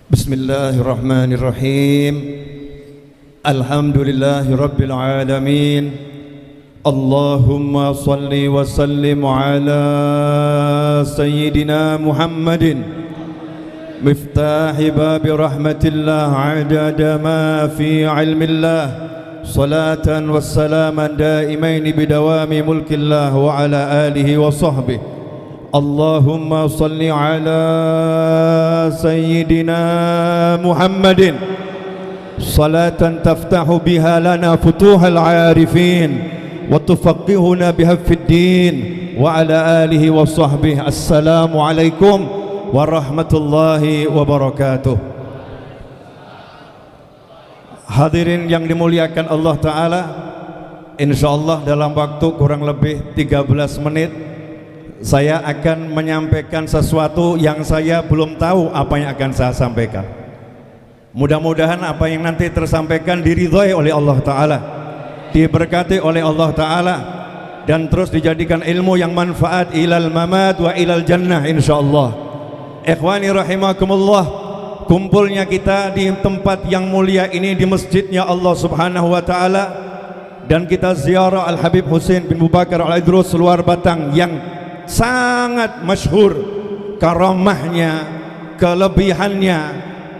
Bismillahirrahmanirrahim. Alhamdulillahi rabbil alamin. Allahumma salli wa sallim ala sayyidina Muhammadin miftahi babi rahmatillah adada ma fi ilmillah, salatan wa salaman daimaini bidawami mulkillah wa ala alihi wa sahbihi. Allahumma salli ala sayyidina Muhammadin salatan taftahu biha lana futuhal arifin wa tufaqihuna biha fid din wa ala alihi wa sahbihi. Assalamu alaikum warahmatullahi wabarakatuh. Hadirin yang dimuliakan Allah Ta'ala, insyaallah dalam waktu kurang lebih 13 menit saya akan menyampaikan sesuatu yang saya belum tahu apa yang akan saya sampaikan. Mudah-mudahan apa yang nanti tersampaikan diridhai oleh Allah Ta'ala, diberkati oleh Allah Ta'ala, dan terus dijadikan ilmu yang manfaat ilal mamat wa ilal jannah insyaallah. Ikhwani rahimakumullah, kumpulnya kita di tempat yang mulia ini di masjidnya Allah Subhanahu wa Ta'ala, dan kita ziarah Al-Habib Husain bin Abu Bakar Al-Idrus luar Batang yang sangat masyhur karamahnya, kelebihannya,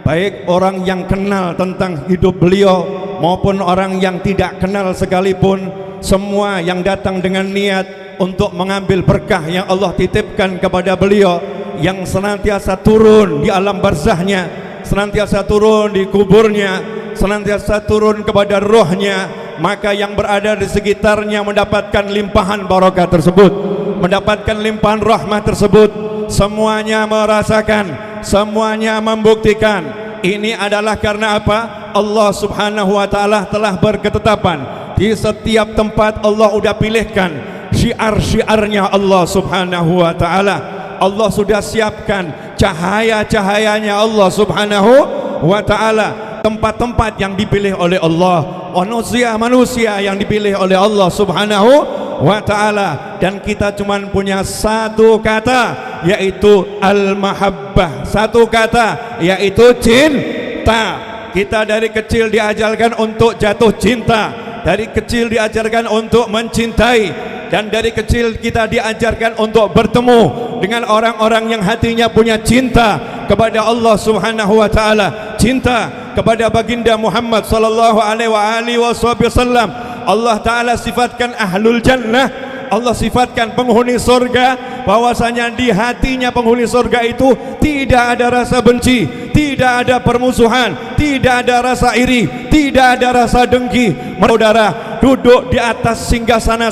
baik orang yang kenal tentang hidup beliau maupun orang yang tidak kenal sekalipun, semua yang datang dengan niat untuk mengambil berkah yang Allah titipkan kepada beliau, yang senantiasa turun di alam barzahnya, senantiasa turun di kuburnya, senantiasa turun kepada rohnya, maka yang berada di sekitarnya mendapatkan limpahan barokah tersebut, mendapatkan limpahan rahmat tersebut. Semuanya merasakan, semuanya membuktikan ini adalah karena apa? Allah Subhanahu wa Ta'ala telah berketetapan di setiap tempat Allah sudah pilihkan syiar-syiarnya Allah Subhanahu wa Ta'ala. Allah sudah siapkan cahaya-cahayanya Allah Subhanahu wa Ta'ala, tempat-tempat yang dipilih oleh Allah, manusia-manusia yang dipilih oleh Allah Subhanahu wa Ta'ala. Dan kita cuma punya satu kata, yaitu al-mahabbah, satu kata, yaitu cinta. Kita dari kecil diajarkan untuk jatuh cinta, dari kecil diajarkan untuk mencintai, dan dari kecil kita diajarkan untuk bertemu dengan orang-orang yang hatinya punya cinta kepada Allah Subhanahu wa Ta'ala, cinta kepada baginda Muhammad sallallahu alaihi wasallam. Allah Ta'ala sifatkan ahlul jannah, Allah sifatkan penghuni surga, bahwasanya di hatinya penghuni surga itu tidak ada rasa benci, tidak ada permusuhan, tidak ada rasa iri, tidak ada rasa dengki. Saudara duduk di atas singgasana,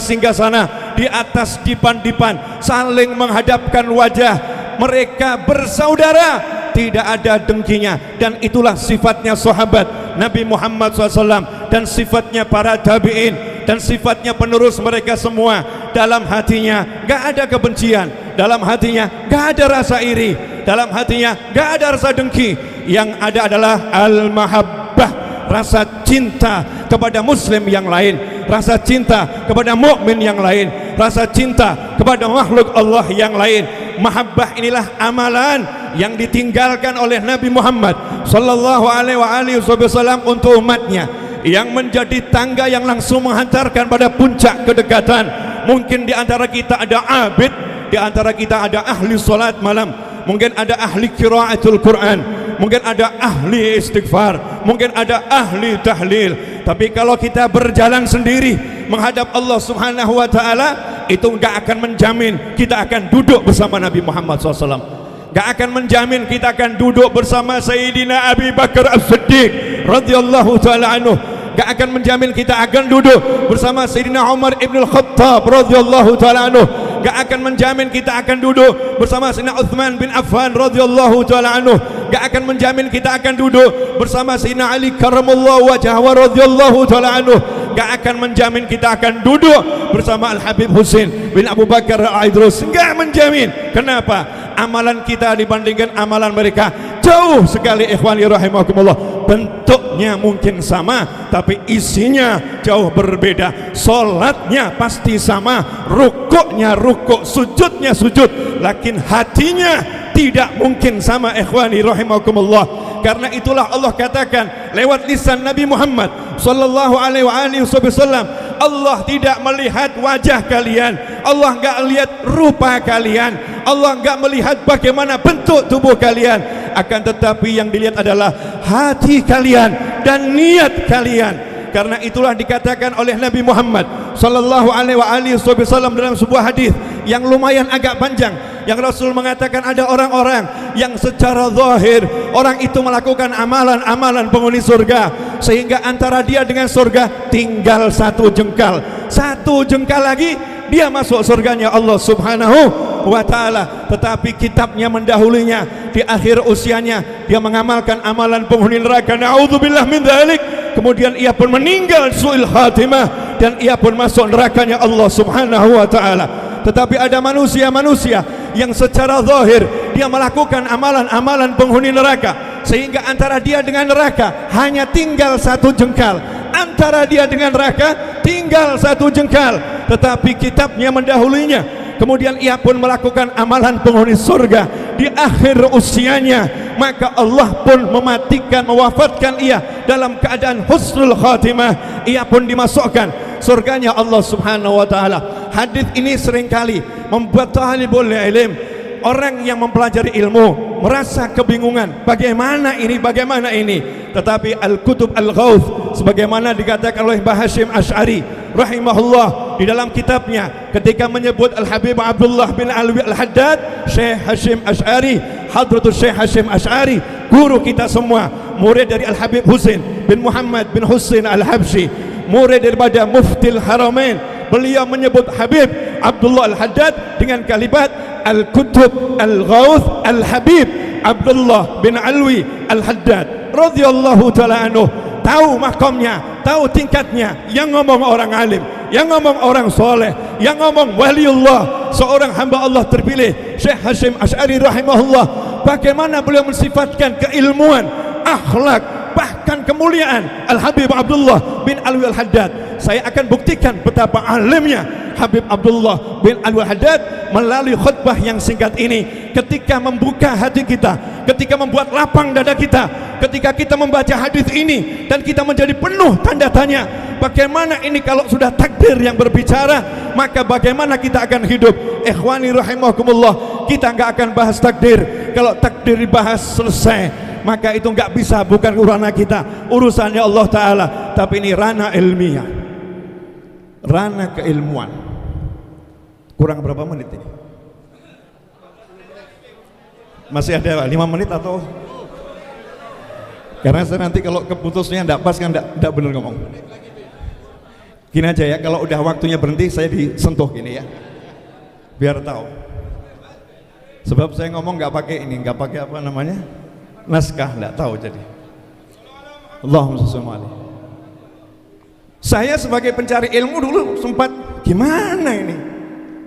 di atas dipan-dipan, saling menghadapkan wajah, mereka bersaudara, tidak ada dengkinya. Dan itulah sifatnya sahabat Nabi Muhammad SAW, dan sifatnya para tabi'in, dan sifatnya penerus mereka semua. Dalam hatinya gak ada kebencian, dalam hatinya gak ada rasa iri, dalam hatinya gak ada rasa dengki. Yang ada adalah al-mahabbah, rasa cinta kepada muslim yang lain, rasa cinta kepada mukmin yang lain, rasa cinta kepada makhluk Allah yang lain. Mahabbah inilah amalan yang ditinggalkan oleh Nabi Muhammad sallallahu alaihi wasallam untuk umatnya, yang menjadi tangga yang langsung menghantarkan pada puncak kedekatan. Mungkin di antara kita ada abid, di antara kita ada ahli salat malam, mungkin ada ahli qiraatul Quran, mungkin ada ahli istighfar, mungkin ada ahli tahlil. Tapi kalau kita berjalan sendiri menghadap Allah Subhanahu wa Ta'ala, itu gak akan menjamin kita akan duduk bersama Nabi Muhammad SAW, gak akan menjamin kita akan duduk bersama Sayyidina Abi Bakar As-Siddiq radhiyallahu ta'ala anhu, gak akan menjamin kita akan duduk bersama Sayyidina Umar ibn al-Khattab radhiyallahu ta'ala anhu, gak akan menjamin kita akan duduk bersama Sayyidina Uthman bin Affan radhiyallahu ta'ala anhu, gak akan menjamin kita akan duduk bersama Sayyidina Ali karramallahu wajhahu radhiyallahu ta'ala anhu, gak akan menjamin kita akan duduk bersama Al-Habib Husain bin Abu Bakar Al-Idrus, gak menjamin. Kenapa? Amalan kita dibandingkan amalan mereka jauh sekali. Ikhwani rahimakumullah, bentuknya mungkin sama tapi isinya jauh berbeda. Salatnya pasti sama, rukuknya rukuk, sujudnya sujud, lakin hatinya tidak mungkin sama. Ikhwani rahimakumullah, Karena itulah Allah katakan lewat lisan Nabi Muhammad sallallahu alaihi wasallam, Allah tidak melihat wajah kalian, Allah enggak lihat rupa kalian, Allah enggak melihat bagaimana bentuk tubuh kalian, akan tetapi yang dilihat adalah hati kalian dan niat kalian. Karena itulah dikatakan oleh Nabi Muhammad sallallahu alaihi wasallam dalam sebuah hadis yang lumayan agak panjang, yang Rasul mengatakan ada orang-orang yang secara zahir orang itu melakukan amalan-amalan penghuni surga, sehingga antara dia dengan surga tinggal satu jengkal lagi dia masuk surganya Allah Subhanahu wa ta'ala. Tetapi kitabnya mendahulunya, di akhir usianya dia mengamalkan amalan penghuni neraka, na'udzubillah min dzalik, kemudian ia pun meninggal su'il khatimah dan ia pun masuk nerakanya Allah Subhanahu wa ta'ala. Tetapi ada manusia-manusia yang secara zahir dia melakukan amalan-amalan penghuni neraka, sehingga antara dia dengan neraka hanya tinggal satu jengkal, antara dia dengan neraka tinggal satu jengkal, tetapi kitabnya mendahulunya, kemudian ia pun melakukan amalan penghuni surga di akhir usianya, maka Allah pun mewafatkan ia dalam keadaan husnul khatimah, ia pun dimasukkan surganya Allah Subhanahu wa ta'ala. Hadis ini seringkali membuat talibul ilm, orang yang mempelajari ilmu, merasa kebingungan, bagaimana ini, tetapi Al-Kutub Al-Ghawth sebagaimana dikatakan oleh Mbah Hasyim Asy'ari rahimahullah di dalam kitabnya ketika menyebut Al-Habib Abdullah bin Alwi Al-Haddad, Syekh Hasyim Asy'ari, Hadratus Syekh Hasyim Asy'ari, guru kita semua, murid dari Al-Habib Husain bin Muhammad bin Husain Al-Habsyi, murid daripada Muftil Haramain, beliau menyebut Habib Abdullah Al-Haddad dengan kalimat Al-Kutub Al-Ghawth Al-Habib Abdullah bin Alwi Al-Haddad radhiyallahu ta'ala anhu. Tahu makamnya, tahu tingkatnya, yang ngomong orang alim, yang ngomong orang soleh, yang ngomong waliullah, seorang hamba Allah terpilih, Syekh Hasyim Asy'ari rahimahullah. Bagaimana beliau mensifatkan keilmuan, akhlak, bahkan kemuliaan Al-Habib Abdullah bin Alwi Al-Haddad. Saya akan buktikan betapa alimnya Habib Abdullah bin Alwi Al-Haddad melalui khutbah yang singkat ini, ketika membuka hati kita, ketika membuat lapang dada kita, ketika kita membaca hadis ini dan kita menjadi penuh tanda tanya, bagaimana ini kalau sudah takdir yang berbicara, maka bagaimana kita akan hidup? Ikhwani rahimakumullah, kita enggak akan bahas takdir. Kalau takdir dibahas selesai, maka itu enggak bisa, bukan urusan kita, urusannya Allah Ta'ala. Tapi ini ranah ilmiah, ranah keilmuan. Kurang berapa menit ini? Masih ada 5 menit atau? Karena saya nanti kalau keputusnya enggak pas kan enggak benar ngomong. Gini aja ya, kalau udah waktunya berhenti saya disentuh gini ya, biar tahu. Sebab saya ngomong enggak pakai ini, enggak pakai apa namanya, naskah, enggak tahu jadi. Allahumma shalli alaihi. Saya sebagai pencari ilmu dulu sempat gimana ini,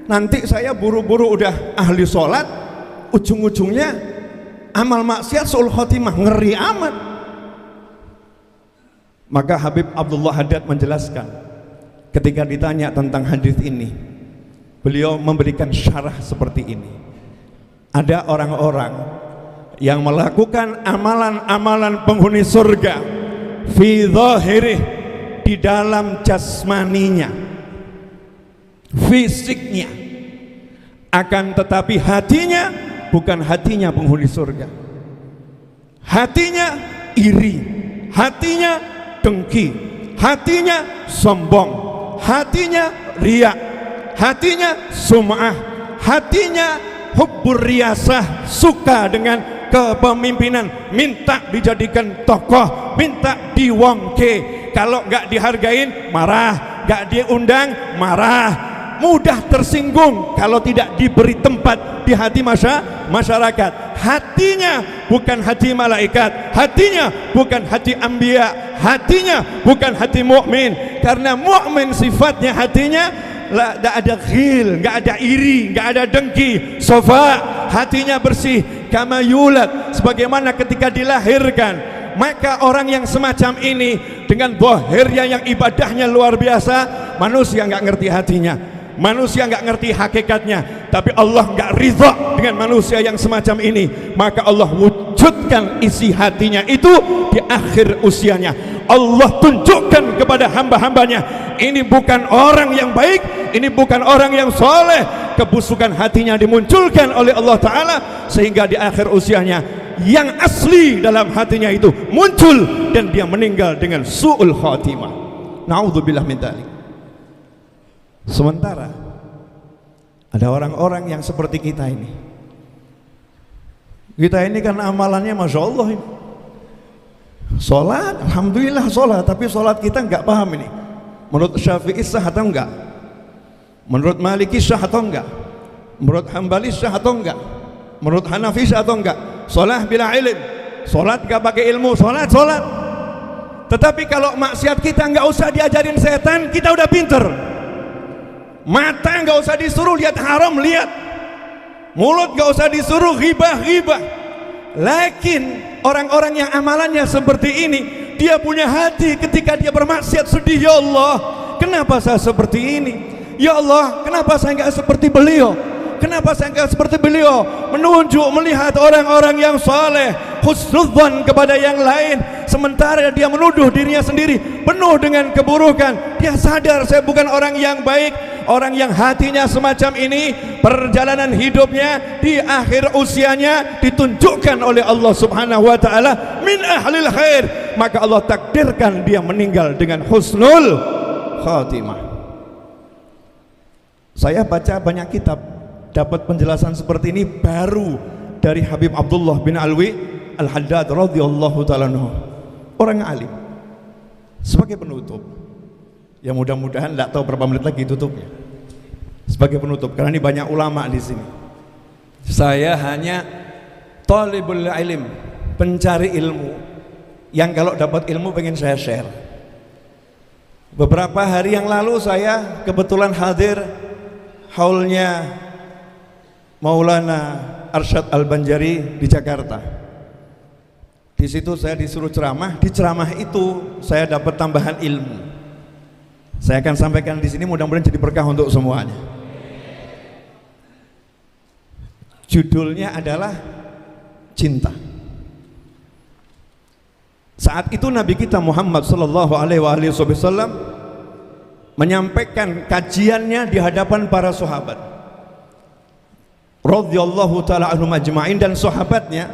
nanti saya buru-buru udah ahli sholat, ujung-ujungnya amal maksiat su'ul khotimah, ngeri amat. Maka Habib Abdullah Haddad menjelaskan ketika ditanya tentang hadis ini, beliau memberikan syarah seperti ini. Ada orang-orang yang melakukan amalan-amalan penghuni surga fi zahirih, di dalam jasmaninya, fisiknya, akan tetapi hatinya bukan hatinya penghuni surga. Hatinya iri, hatinya dengki, hatinya sombong, hatinya riya, hatinya sum'ah, hatinya hubbur riyasah, suka dengan kepemimpinan, minta dijadikan tokoh, minta diwongke. Kalau nggak dihargain marah, nggak diundang marah, mudah tersinggung kalau tidak diberi tempat di hati masyarakat. Hatinya bukan hati malaikat, hatinya bukan hati anbiya, hatinya bukan hati mukmin. Karena mukmin sifatnya hatinya nggak ada ghil, nggak ada iri, nggak ada dengki, sofa, hatinya bersih, kama yulad, sebagaimana ketika dilahirkan. Maka orang yang semacam ini dengan zahirnya yang ibadahnya luar biasa, manusia nggak ngerti hatinya, manusia nggak ngerti hakikatnya, tapi Allah nggak ridha dengan manusia yang semacam ini. Maka Allah mewujudkan isi hatinya itu di akhir usianya. Allah tunjukkan kepada hamba-hambanya, ini bukan orang yang baik, ini bukan orang yang soleh. Kebusukan hatinya dimunculkan oleh Allah Ta'ala, sehingga di akhir usianya yang asli dalam hatinya itu muncul, dan dia meninggal dengan su'ul khatimah. Na'udzubillah min dzalik. Sementara ada orang-orang yang seperti kita ini. Kita ini kan amalannya Masya Allah ini. Sholat, Alhamdulillah sholat, tapi sholat kita nggak paham ini. Menurut Syafi'i sah atau enggak? Menurut Maliki sah atau enggak? Menurut Hambali sah atau enggak? Menurut Hanafi sah atau enggak? Sholat bila ilm, sholat nggak pakai ilmu, sholat. Tetapi kalau maksiat kita nggak usah diajarin setan, kita udah pinter. Mata nggak usah disuruh lihat haram, lihat. Mulut nggak usah disuruh ghibah. Lakin orang-orang yang amalannya seperti ini, dia punya hati ketika dia bermaksiat sedih. Ya Allah, kenapa saya seperti ini? Ya Allah, kenapa saya nggak seperti beliau? Kenapa saya nggak seperti beliau? Menunjuk melihat orang-orang yang saleh, husnudzon kepada yang lain, sementara dia menuduh dirinya sendiri penuh dengan keburukan. Dia sadar saya bukan orang yang baik. Orang yang hatinya semacam ini, perjalanan hidupnya di akhir usianya ditunjukkan oleh Allah Subhanahu wa taala min ahlil khair, maka Allah takdirkan dia meninggal dengan husnul khatimah. Saya baca banyak kitab, dapat penjelasan seperti ini baru dari Habib Abdullah bin Alwi Al-Haddad radhiyallahu ta'ala anhu, orang alim. Sebagai penutup, ya mudah-mudahan tidak tahu berapa menit lagi tutupnya. Sebagai penutup, karena ini banyak ulama di sini. Saya hanya talibul ilm, pencari ilmu, yang kalau dapat ilmu pengen saya share. Beberapa hari yang lalu saya kebetulan hadir haulnya Maulana Arsyad Al-Banjari di Jakarta. Di situ saya disuruh ceramah. Di ceramah itu saya dapat tambahan ilmu. Saya akan sampaikan di sini, mudah-mudahan jadi berkah untuk semuanya. Judulnya adalah cinta. Saat itu Nabi kita Muhammad sallallahu alaihi wasallam menyampaikan kajiannya di hadapan para sahabat radhiyallahu taala anhum ajma'in, dan sahabatnya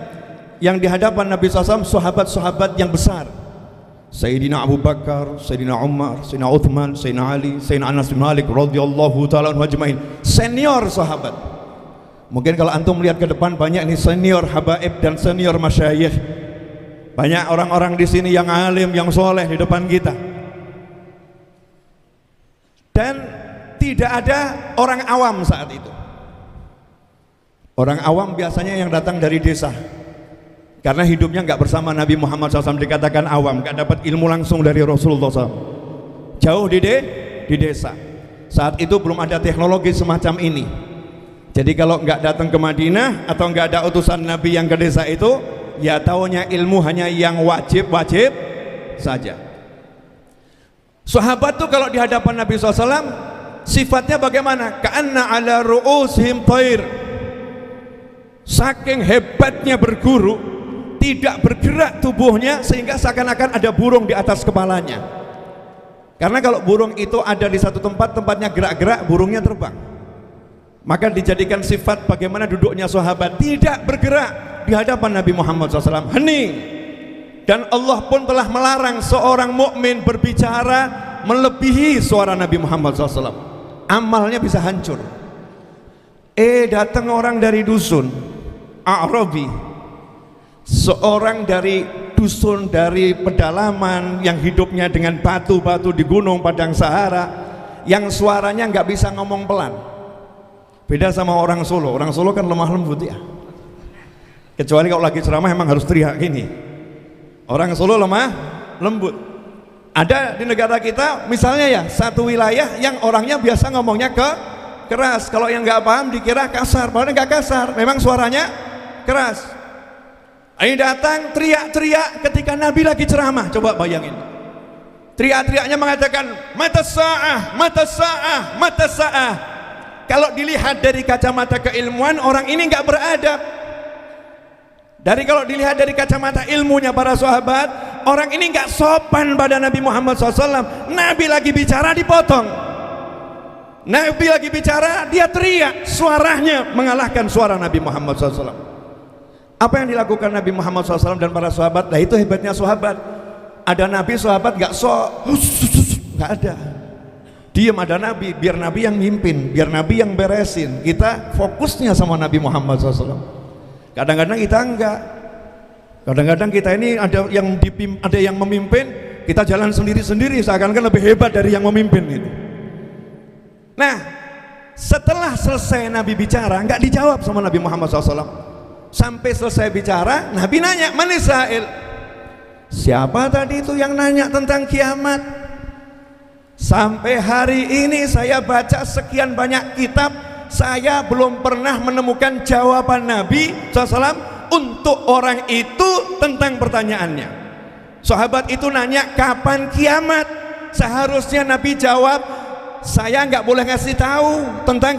yang di hadapan Nabi SAW sahabat-sahabat yang besar. Sayyidina Abu Bakar, Sayyidina Umar, Sayyidina Uthman, Sayyidina Ali, Sayyidina Anas bin Malik radhiyallahu taala anhum ajma'in, senior sahabat. Mungkin kalau antum melihat ke depan banyak ini senior habaib dan senior masyayikh. Banyak orang-orang di sini yang alim, yang soleh di depan kita. Dan tidak ada orang awam saat itu. Orang awam biasanya yang datang dari desa, karena hidupnya nggak bersama Nabi Muhammad SAW, dikatakan awam, nggak dapat ilmu langsung dari Rasulullah SAW. Jauh di desa. Saat itu belum ada teknologi semacam ini. Jadi kalau nggak datang ke Madinah atau nggak ada utusan Nabi yang ke desa itu, ya taunya ilmu hanya yang wajib saja. Sahabat tuh kalau di hadapan Nabi SAW sifatnya bagaimana? Ka'anna ala ru'usihim thair. Saking hebatnya berguru, tidak bergerak tubuhnya sehingga seakan-akan ada burung di atas kepalanya. Karena kalau burung itu ada di satu tempat, tempatnya gerak-gerak, burungnya terbang. Maka dijadikan sifat bagaimana duduknya sahabat, tidak bergerak di hadapan Nabi Muhammad SAW, hening. Dan Allah pun telah melarang seorang mukmin berbicara melebihi suara Nabi Muhammad SAW. Amalnya bisa hancur. Datang orang dari dusun A'rabi, seorang dari dusun, dari pedalaman yang hidupnya dengan batu-batu di gunung padang Sahara, yang suaranya nggak bisa ngomong pelan. Beda sama orang Solo. Orang Solo kan lemah lembut ya. Kecuali kalau lagi ceramah emang harus teriak gini. Orang Solo lemah lembut. Ada di negara kita misalnya ya, satu wilayah yang orangnya biasa ngomongnya keras. Kalau yang nggak paham dikira kasar, padahal nggak kasar, memang suaranya keras. Ini datang teriak-teriak ketika Nabi lagi ceramah. Coba bayangin. Teriak-teriaknya mengatakan mata sa'ah, mata sa'ah, mata sa'ah. Kalau dilihat dari kacamata keilmuan, orang ini nggak beradab. Dari kalau dilihat dari kacamata ilmunya para sahabat, orang ini nggak sopan pada Nabi Muhammad SAW. Nabi lagi bicara dipotong, Nabi lagi bicara dia teriak, suaranya mengalahkan suara Nabi Muhammad SAW. Apa yang dilakukan Nabi Muhammad SAW dan para sahabat? Nah itu hebatnya sahabat. Ada Nabi, sahabat nggak nggak ada. Diam, ada Nabi, biar Nabi yang mimpin, biar Nabi yang beresin. Kita fokusnya sama Nabi Muhammad SAW. Kadang-kadang kita enggak. Kadang-kadang kita ini ada yang memimpin, kita jalan sendiri-sendiri seakan-akan lebih hebat dari yang memimpin itu. Nah, setelah selesai Nabi bicara, enggak dijawab sama Nabi Muhammad SAW. Sampai selesai bicara, Nabi nanya, "Man Israel?" Siapa tadi itu yang nanya tentang kiamat? Sampai hari ini saya baca sekian banyak kitab, saya belum pernah menemukan jawaban Nabi SAW untuk orang itu tentang pertanyaannya. Sahabat itu nanya kapan kiamat, seharusnya Nabi jawab, saya nggak boleh ngasih tahu tentang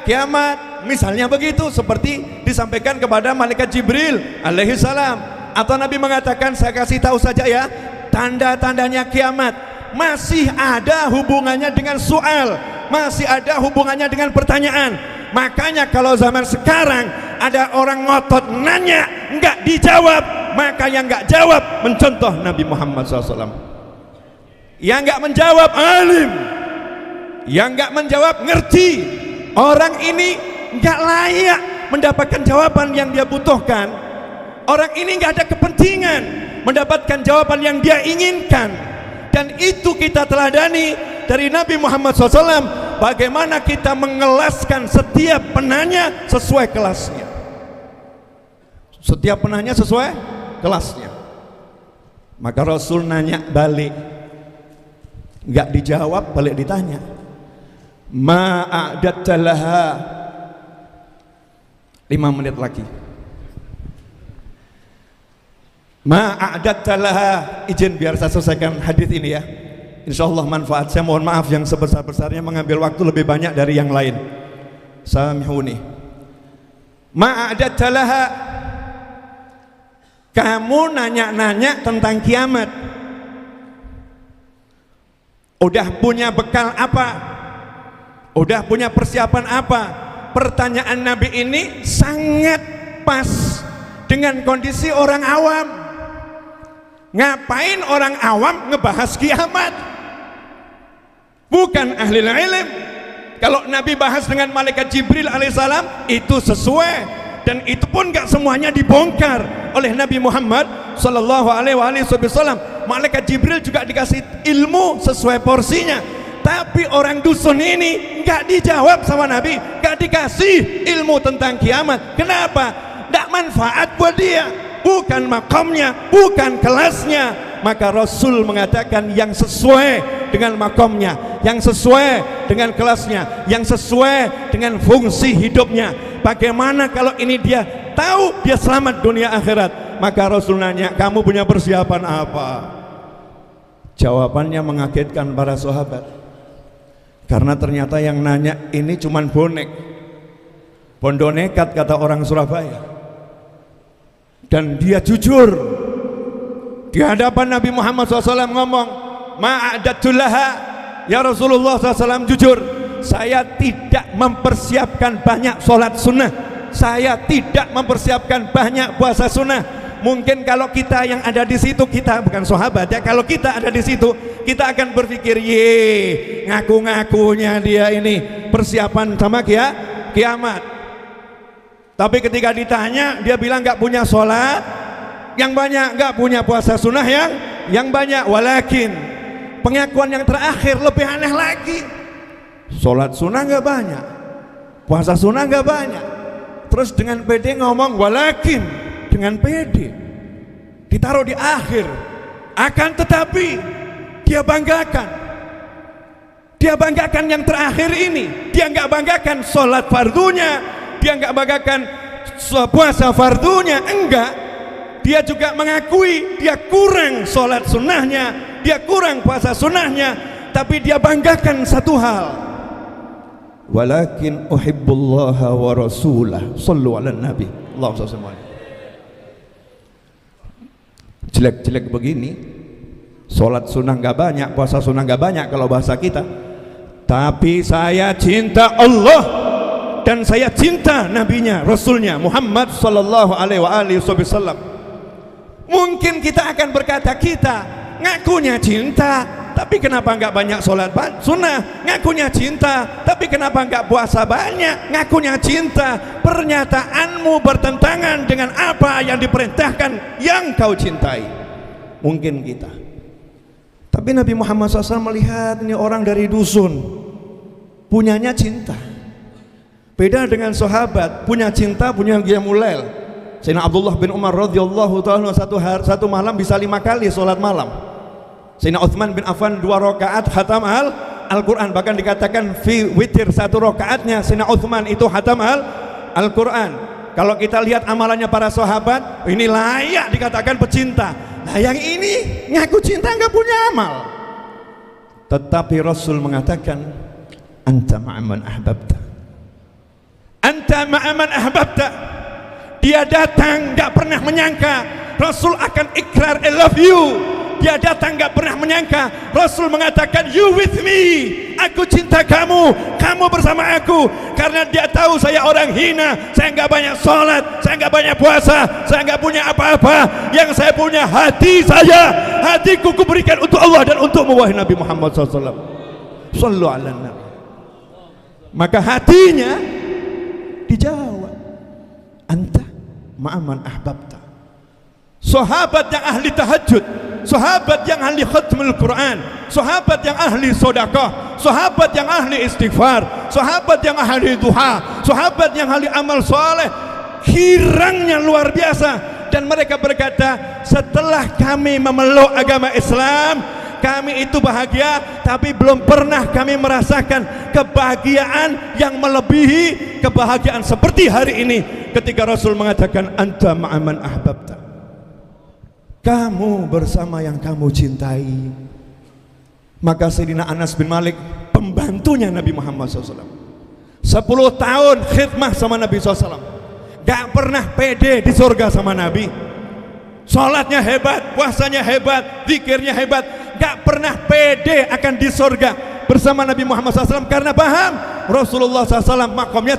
kiamat. Misalnya begitu, seperti disampaikan kepada malaikat Jibril alaihi salam. Atau Nabi mengatakan, saya kasih tahu saja ya, tanda-tandanya kiamat masih ada hubungannya dengan soal, masih ada hubungannya dengan pertanyaan. Makanya kalau zaman sekarang ada orang ngotot nanya nggak dijawab, maka yang nggak jawab mencontoh Nabi Muhammad SAW. Yang nggak menjawab alim, yang nggak menjawab ngerti. Orang ini nggak layak mendapatkan jawaban yang dia butuhkan. Orang ini nggak ada kepentingan mendapatkan jawaban yang dia inginkan. Dan itu kita teladani dari Nabi Muhammad SAW, bagaimana kita mengelaskan setiap penanya sesuai kelasnya. Setiap penanya sesuai kelasnya. Maka Rasul nanya balik, nggak dijawab, balik ditanya, ma'adatta laha. 5 menit lagi. Ma'adatta laha. Izin biar saya selesaikan hadis ini ya. Insyaallah manfaat. Saya mohon maaf yang sebesar-besarnya mengambil waktu lebih banyak dari yang lain. Samihuni. Ma'adatta laha. Kamu nanya-nanya tentang kiamat, udah punya bekal apa? Udah punya persiapan apa? Pertanyaan Nabi ini sangat pas dengan kondisi orang awam. Ngapain orang awam ngebahas kiamat? Bukan ahli ilm. Kalau Nabi bahas dengan malaikat Jibril alaihissalam, itu sesuai. Dan itu pun gak semuanya dibongkar oleh Nabi Muhammad sallallahu alaihi wasallam. Malaikat Jibril juga dikasih ilmu sesuai porsinya. Tapi orang dusun ini gak dijawab sama Nabi, gak dikasih ilmu tentang kiamat. Kenapa? Gak manfaat buat dia, bukan makamnya, bukan kelasnya. Maka Rasul mengatakan yang sesuai dengan makamnya, yang sesuai dengan kelasnya, yang sesuai dengan fungsi hidupnya. Bagaimana kalau ini dia tahu dia selamat dunia akhirat? Maka Rasul nanya, kamu punya persiapan apa? Jawabannya mengagetkan para sahabat, karena ternyata yang nanya ini cuman bonek, bondo nekat kata orang Surabaya. Dan dia jujur di hadapan Nabi Muhammad SAW ngomong, ma'adatulaha, ya Rasulullah SAW, jujur saya tidak mempersiapkan banyak sholat sunnah, saya tidak mempersiapkan banyak puasa sunnah. Mungkin kalau kita yang ada di situ, kita bukan sahabat ya, kalau kita ada di situ kita akan berpikir, ye, ngaku-ngakunya dia ini persiapan sama kiamat. Tapi ketika ditanya, dia bilang nggak punya sholat yang banyak, nggak punya puasa sunnah yang banyak. Walakin pengakuan yang terakhir lebih aneh lagi. Sholat sunnah nggak banyak, puasa sunnah nggak banyak. Terus dengan pede ngomong walakin, dengan pede ditaruh di akhir. Akan tetapi dia banggakan yang terakhir ini. Dia nggak banggakan sholat fardunya, dia nggak banggakan puasa fardunya, enggak. Dia juga mengakui dia kurang sholat sunnahnya, dia kurang puasa sunnahnya, tapi dia banggakan satu hal, walakin uhibbullaha wa rasulah, sallu ala nabi, Allahumma salli alaihi. jelek-jelek begini, sholat sunnah nggak banyak, puasa sunnah nggak banyak kalau bahasa kita, tapi saya cinta Allah dan saya cinta nabinya, rasulnya Muhammad sallallahu alaihi wasallam. Mungkin kita akan berkata, kita ngakunya cinta, tapi kenapa nggak banyak sholat sunnah? Ngakunya cinta, tapi kenapa nggak puasa banyak? Ngakunya cinta, pernyataanmu bertentangan dengan apa yang diperintahkan yang kau cintai. Mungkin kita, tapi Nabi Muhammad SAW melihat ini orang dari dusun, punyanya cinta. Beda dengan sahabat, punya cinta, punya qiyamul lail. Sayyidina Abdullah bin Umar radhiyallahu ta'ala satu malam bisa 5 kali sholat malam. Sayyidina Utsman bin Affan 2 rakaat khatam Al-Quran, bahkan dikatakan fi witir 1 rakaatnya Sayyidina Utsman itu khatam Al-Quran. Kalau kita lihat amalannya para sahabat, ini layak dikatakan pecinta. Nah yang ini ngaku cinta nggak punya amal. Tetapi Rasul mengatakan, anta ma'aman ahbabta, anta ma'aman ahbabta. Dia datang nggak pernah menyangka Rasul akan ikrar I love you. Dia datang nggak pernah menyangka Rasul mengatakan you with me, aku cinta kamu, kamu bersama aku. Karena dia tahu saya orang hina, saya nggak banyak sholat, saya nggak banyak puasa, saya nggak punya apa-apa. Yang saya punya hati saya, hatiku kuberikan untuk Allah dan untuk wahai Nabi Muhammad SAW. Sallu ala nabi. Maka hatinya dijawab, anta ma'aman ahbabta. Sahabat yang ahli tahajud, sahabat yang ahli khatmul Quran, sahabat yang ahli sedekah, sahabat yang ahli istighfar, sahabat yang ahli duha, sahabat yang ahli amal soleh, girangnya luar biasa. Dan mereka berkata, setelah kami memeluk agama Islam, kami itu bahagia, tapi belum pernah kami merasakan kebahagiaan yang melebihi kebahagiaan seperti hari ini ketika Rasul mengatakan anta ma'aman ahbabta, kamu bersama yang kamu cintai. Maka Sayyidina Anas bin Malik, pembantunya Nabi Muhammad SAW, 10 tahun khidmah sama Nabi SAW, gak pernah pede di surga sama Nabi. Sholatnya hebat, puasanya hebat, zikirnya hebat, gak pernah pede akan di surga bersama Nabi Muhammad SAW, karena paham Rasulullah SAW makamnya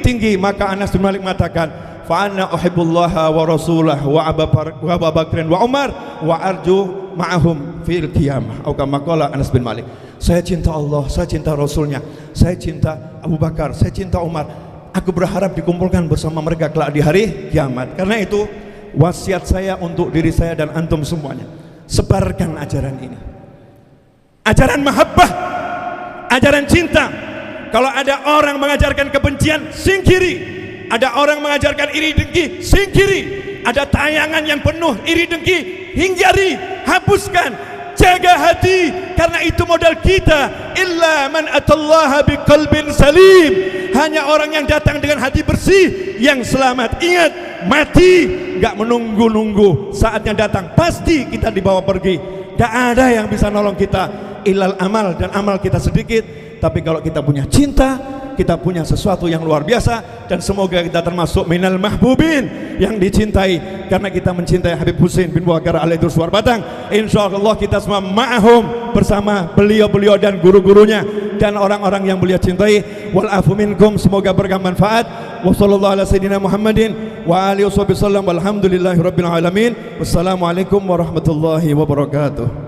tinggi. Maka Anas bin Malik mengatakan, fa anna uhibbullaha wa rasulah wa Abu Bakrin wa Umar wa arju ma'ahum fil qiyamah. Atau kama qala Anas bin Malik, saya cinta Allah, saya cinta Rasulnya, saya cinta Abu Bakar, saya cinta Umar, aku berharap dikumpulkan bersama mereka kelak di hari kiamat. Karena itu wasiat saya untuk diri saya dan antum semuanya, sebarkan ajaran ini, ajaran mahabbah, ajaran cinta. Kalau ada orang mengajarkan kebencian, singkiri. Ada orang mengajarkan iri dengki, singkiri. Ada tayangan yang penuh iri dengki, hindari, hapuskan. Jaga hati, karena itu modal kita. Illa man atallaha biqalbin salim, hanya orang yang datang dengan hati bersih yang selamat. Ingat, mati gak menunggu-nunggu, saatnya datang pasti kita dibawa pergi. Gak ada yang bisa nolong kita ilal amal, dan amal kita sedikit. Tapi kalau kita punya cinta, kita punya sesuatu yang luar biasa. Dan semoga kita termasuk minal mahbubin, yang dicintai, karena kita mencintai Habib Husain bin Bakar alaihi Batang. Insyaallah kita semua ma'ahum, bersama beliau-beliau dan guru-gurunya dan orang-orang yang beliau cintai. Wal afu minkum, semoga berkah manfaat. Wa sallallahu ala sayyidina Muhammadin wa alihi wasallam. Walhamdulillahi rabbil alamin. Wassalamualaikum warahmatullahi wabarakatuh.